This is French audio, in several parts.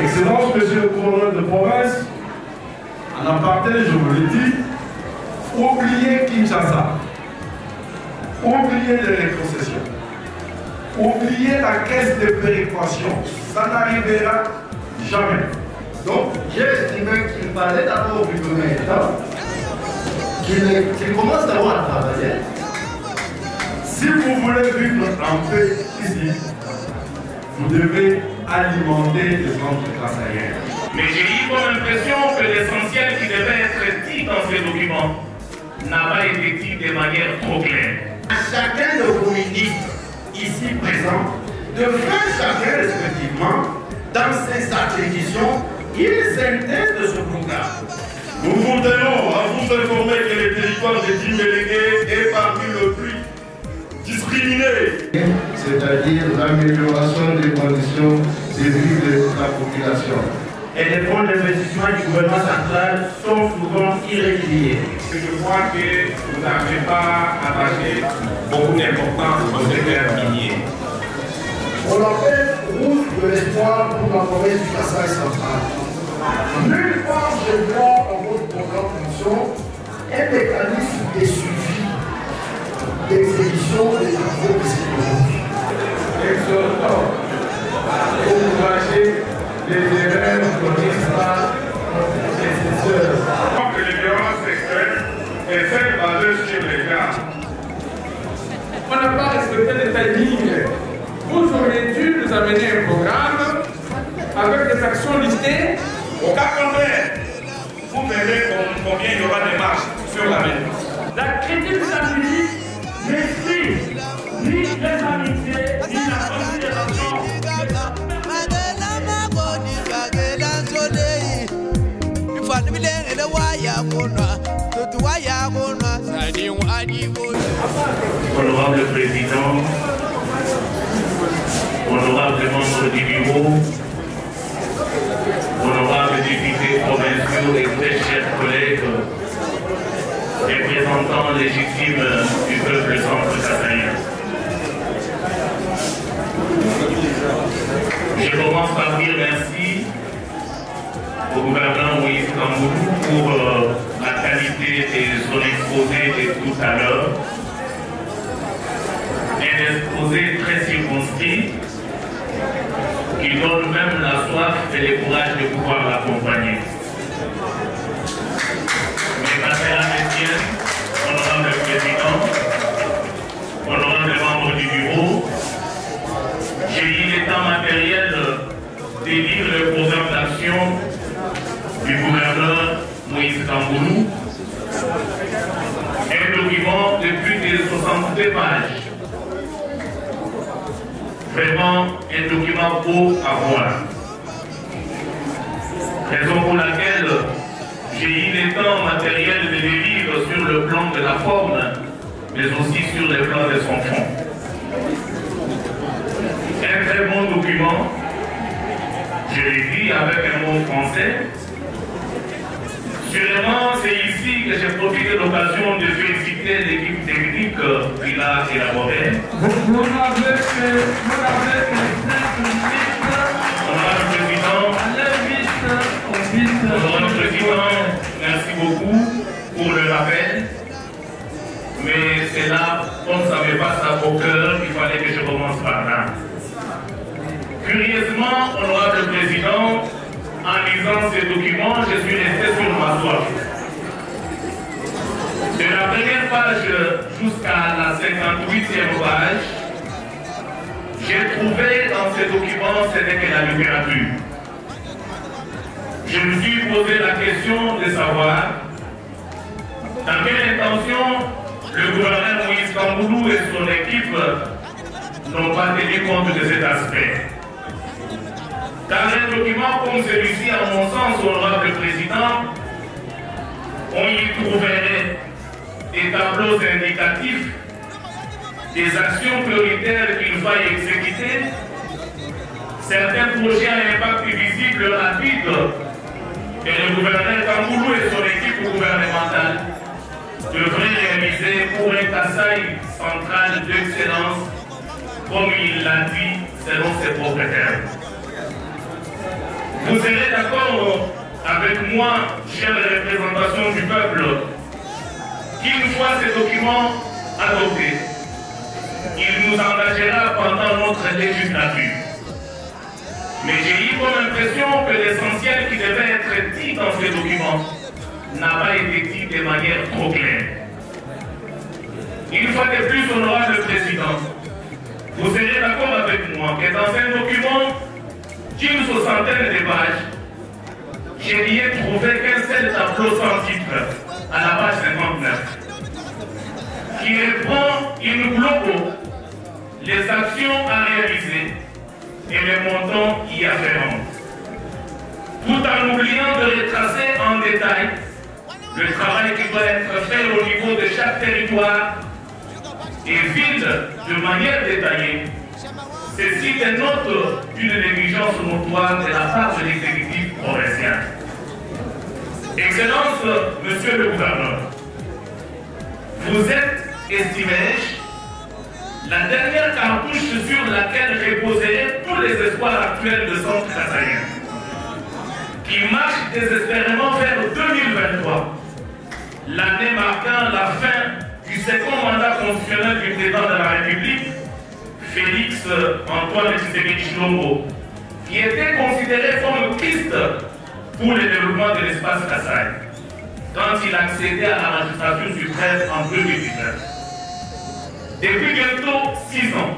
Excellence, Monsieur le gouverneur de province, en aparté, je vous l'ai dit, oubliez Kinshasa, oubliez les rétrocessions, oubliez la caisse de péréquation, ça n'arrivera jamais. Donc, j'ai estimé qu'il fallait d'abord lui donner un temps, qu'il commence d'abord à travailler. Si vous voulez vivre en paix ici, vous devez alimenter les centres grâce ailleurs. Mais j'ai eu comme impression que l'essentiel qui devait être dit dans ces documents n'a pas été dit de manière trop claire. À chacun de vos ministres ici présents de faire chacun respectivement dans ses attributions une synthèse de ce programme. Nous vous tenons à vous informer que le territoire de Dimélégué est parmi le plus discriminé. C'est-à-dire l'amélioration des conditions de vie de la population. Et les fonds d'investissement du gouvernement central sont souvent irréguliers. Je crois que vous n'avez pas attaché beaucoup d'importance au secteur minier. On l'appelle route de l'espoir pour la province du Kasaï central. Nulle part je vois dans votre programme fonction un mécanisme de suivi, d'exécution des travaux de sécurité. Exhortons à encourager les erreurs commises par nos prédécesseurs. Que les violences sexuelles et celles basées sur les cas. On n'a pas respecté les timings. Vous auriez dû nous amener un programme avec des actions listées. Au cas contraire, vous verrez combien il y aura de marches sur la main. La critique scientifique n'exprime ni les amitiés, ni la considération. Honorable Président, honorable membre du bureau, honorables députés provinciaux et très chers collègues, représentants légitimes du peuple centre-kasaïen. Je commence par dire merci au gouverneur Moïse Kamboulou pour la qualité de son exposé de tout à l'heure. Un exposé très circonscrit qui donne même la soif et le courage de pouvoir l'accompagner. Mesdames et messieurs, honorable président, honorable membre du bureau, j'ai eu le temps matériel de lire le programme d'action du gouverneur Moïse Kamboulou, un document de plus de 62 pages. Vraiment un document beau à voir. Raison pour laquelle j'ai eu le temps matériel de le lire sur le plan de la forme, mais aussi sur le plan de son fond. Un très bon document, je l'ai dit avec un mot français. Sûrement, c'est ici que j'ai profité de l'occasion de féliciter l'équipe technique qu'il a élaborée. Honorable Président, merci beaucoup pour le rappel. Mais c'est là, on ne savait pas ça au cœur, il fallait que je commence par là. Curieusement, Honorable Président, en lisant ces documents, je suis resté sur ma soif. De la première page jusqu'à la 58e page, j'ai trouvé dans ces documents, ce n'est que la littérature. Je me suis posé la question de savoir dans quelle intention le gouverneur Moïse Kamboulou et son équipe n'ont pas tenu compte de cet aspect. Dans un document comme celui-ci, à mon sens, honorable président, on y trouverait des tableaux indicatifs, des actions prioritaires qu'il faille exécuter, certains projets à impact visible rapide, et le gouverneur Kamboulou et son équipe gouvernementale devraient réaliser pour un Kasaï central d'excellence, comme il l'a dit selon ses propres termes. serez d'accord avec moi, chère représentation du peuple, qu'une fois ces documents adoptés, il nous engagera pendant notre législature. Mais j'ai eu comme impression que l'essentiel qui devait être dit dans ces documents n'a pas été dit de manière trop claire. Une fois de plus, honorable président, vous serez d'accord avec moi que dans un document d'une soixantaine de pages, je n'y ai trouvé qu'un seul tableau sans titre à la page 59 qui reprend in globo les actions à réaliser et les montants y afférents, tout en oubliant de retracer en détail le travail qui doit être fait au niveau de chaque territoire et vide de manière détaillée. Ceci dénote une négligence notoire de la part de l'exécutif provincial. Excellence, Monsieur le gouverneur, vous êtes, estimé-je, la dernière cartouche sur laquelle reposeraient tous les espoirs actuels de Centre Kassaïen, qui marche désespérément vers 2023, l'année marquant la fin du second mandat constitutionnel du président de la République, Félix Antoine Tshisekedi Tshilombo, qui était considéré comme Christ pour le développement de l'espace Kasaï, quand il accédait à la magistrature suprême en 2019. Depuis bientôt 6 ans,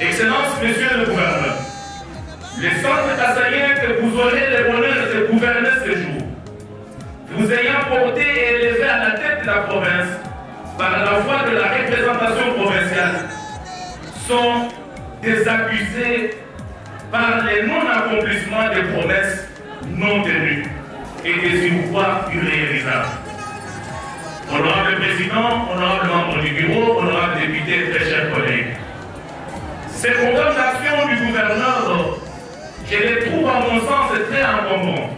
Excellence, Monsieur le gouverneur, le centre kassaïen que vous aurez le bonheur de gouverner ce jour, vous ayant porté et élevé à la tête de la province par la voie de la représentation provinciale, sont désabusés par les non-accomplissements des promesses non tenues et des espoirs irréalisables. Honorable Président, honorable membre du bureau, honorable député, très chers collègues, ces programmes d'action du gouverneur, je les trouve à mon sens très encombrants.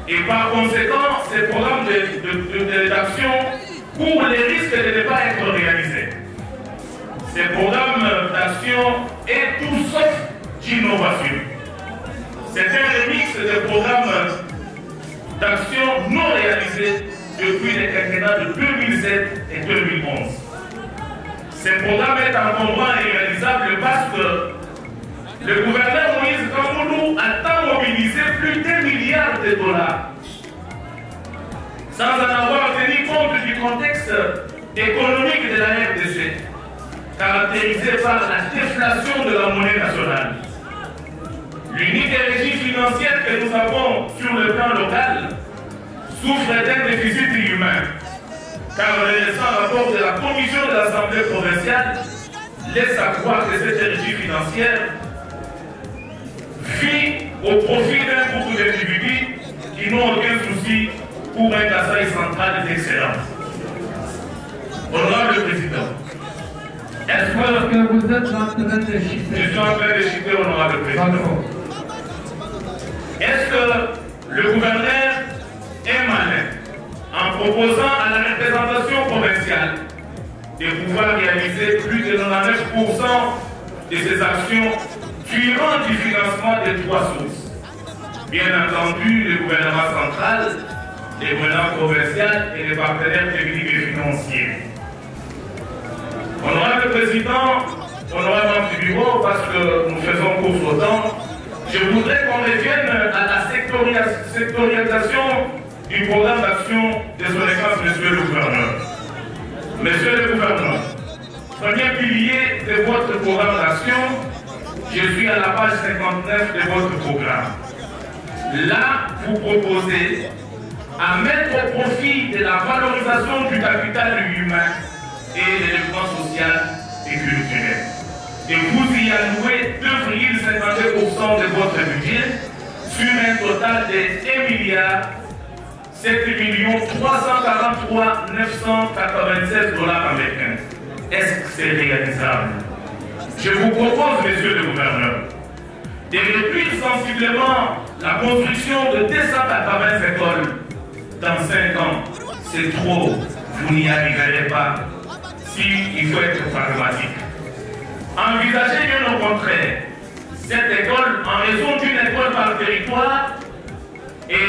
Et par conséquent, ces programmes d'action courent les risques de ne pas être réalisés. Ces programmes d'action est tout sauf d'innovation. C'est un remix de programmes d'action non réalisés depuis les quinquennats de 2007 et 2011. Ce programme est encombrant et réalisable parce que le gouverneur Moïse Kamboulou a tant mobilisé plus d'1 milliard de dollars sans en avoir tenu compte du contexte économique de la RDC, caractérisé par la déflation de la monnaie nationale. L'unique régie financière que nous avons sur le plan local souffre d'un déficit humain, car le récent rapport de la commission de l'Assemblée provinciale laisse accroire que cette régie financière vit au profit d'un groupe d'individus qui n'ont aucun souci pour un Kasaï central d'excellence. Honorable Président, est-ce que vous êtes en train de chiffrer? Je suis en train de chiffrer, honorable Président. Est-ce que le gouverneur est malin en proposant à la représentation provinciale de pouvoir réaliser plus de 99% de ses actions tirant du financement des 3 sources? Bien entendu, le gouvernement central, le gouvernement provincial et les partenaires techniques et financiers. Honorable Président, honorable membre du bureau, parce que nous faisons course au temps, je voudrais qu'on revienne à la sectorialisation du programme d'action de son Excellence, Monsieur le gouverneur. Monsieur le gouverneur, premier pilier de votre programme d'action, je suis à la page 59 de votre programme. Là, vous proposez à mettre au profit de la valorisation du capital humain et de développement social et culturel. Et vous y allouez 2,52% de votre budget sur un total de 1 milliard 7 343 996 dollars américains. Est-ce que c'est réalisable? Je vous propose, Monsieur le gouverneur, de réduire sensiblement la construction de 280 écoles dans 5 ans. C'est trop, vous n'y arriverez pas. Il faut être pragmatique. Envisagez bien au contraire cette école en raison d'une école écoles par territoire et 2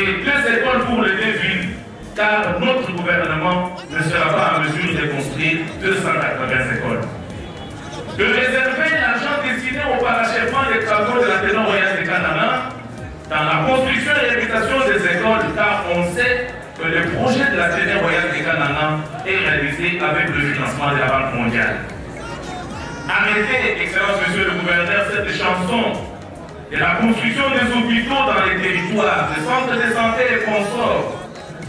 écoles pour les 2 villes, car notre gouvernement ne sera pas en mesure de construire 280 écoles. De réserver l'argent destiné au parachèvement des travaux de la ténor royale de Canana dans la construction et l'habitation des écoles, car on sait que le projet de la ténor royale de Canana est réalisé avec le financement de la Banque mondiale. Arrêtez, Excellence Monsieur le Gouverneur, cette chanson de la construction des hôpitaux dans les territoires, des centres de santé et consorts,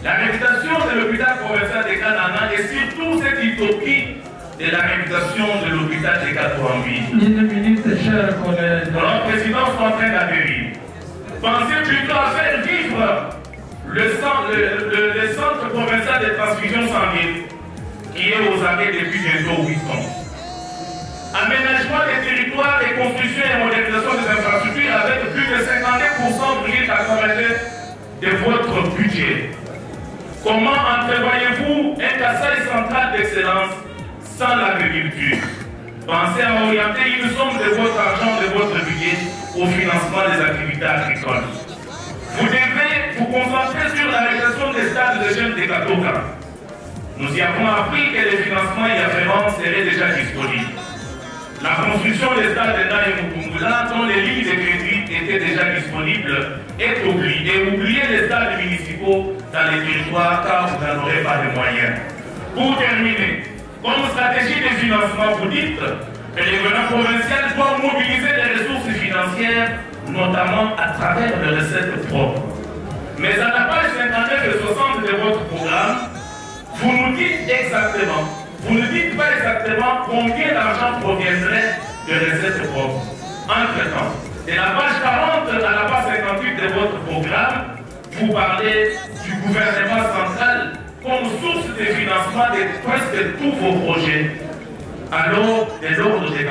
la réputation de l'hôpital provincial de Canana et surtout cette utopie de la réputation de l'hôpital de Katouambi. Une minute, chers collègues. Notre président est en train d'atterrir. Pensez plutôt à faire vivre le centre provincial de transfusion sanguine qui est aux arrêts depuis bientôt 8 ans. Aménagement des territoires et construction et modernisation des infrastructures avec plus de 52,82% de votre budget. Comment entrevoyez-vous un Kasaï central d'excellence sans l'agriculture? Pensez à orienter une somme de votre argent, de votre budget au financement des activités agricoles. Vous devez vous concentrer sur la réalisation des stades de jeunes de Katoka. Nous y avons appris que les financements y afférents seraient déjà disponibles. La construction des stades de Naï Mukungula, dont les lignes de crédit étaient déjà disponibles, est oubliée. Et oubliez les stades municipaux dans les territoires car vous n'en aurez pas de moyens. Pour terminer, comme stratégie de financement, vous dites que les gouvernements provinciaux doivent mobiliser les ressources financières, notamment à travers les recettes propres. Mais à la page 59 et 60 de votre programme, vous nous dites exactement, vous ne dites pas exactement combien d'argent proviendrait de recettes propres. Entre-temps, de la page 40 à la page 58 de votre programme, vous parlez du gouvernement central comme source de financement de presque tous vos projets, alors de l'ordre de 40%.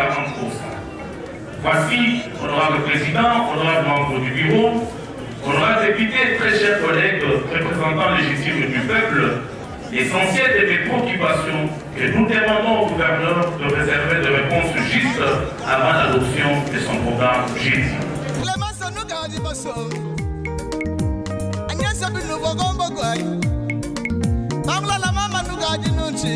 Voici, honorable président, honorable membre du bureau, honorable député, très chers collègues, représentants légitimes du peuple, l'essentiel de mes préoccupations que nous demandons au gouverneur de réserver des réponses justes avant l'adoption de son programme jeudi. Bangla la mama nuga jinuchi